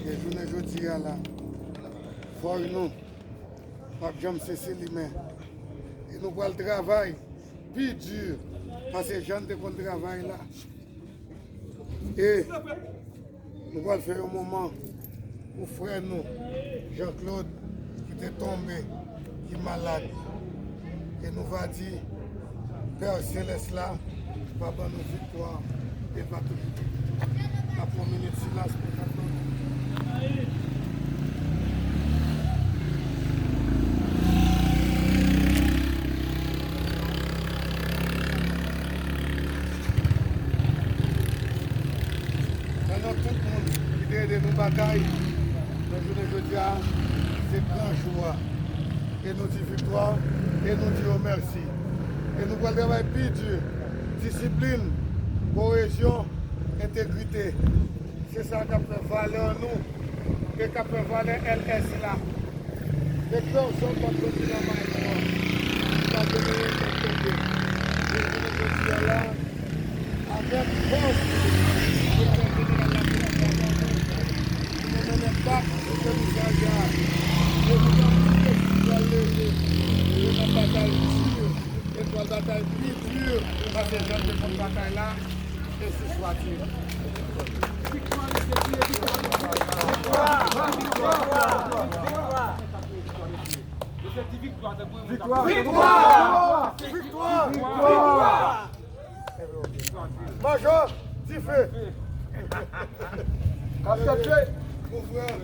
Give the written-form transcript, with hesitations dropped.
Et je ne dis là, faut nous, pas jamais cesser les mains. Et nous allons le travail plus dur, parce que les gens de travail là. Et nous allons faire un moment où frère nous, Jean-Claude, qui est tombé, qui est malade. Et nous va dire, Père Céleste là, Papa nous victoire et pas tout. La première minute de silence pour Jean-Claude. Maintenant tout le monde qui aide nous bataille, je veux dire, c'est grand joie. Et nous disons victoire, et nous disons merci. Et nous allons travailler plus dur. Discipline, cohésion, intégrité. C'est ça qui fait valeur nous, et qui fait valeur LS là. Les personnes qui ont continué à m'aider, pas de rien de et je veux dire là, avec force, je vais venir à la je ne mets pas de visage. Je vous en une bataille dure, une bataille plus dure, parce que j'ai de cette bataille-là, et ce soit-il. Victoire! Major, tu fais. Acceptez. Mon frère,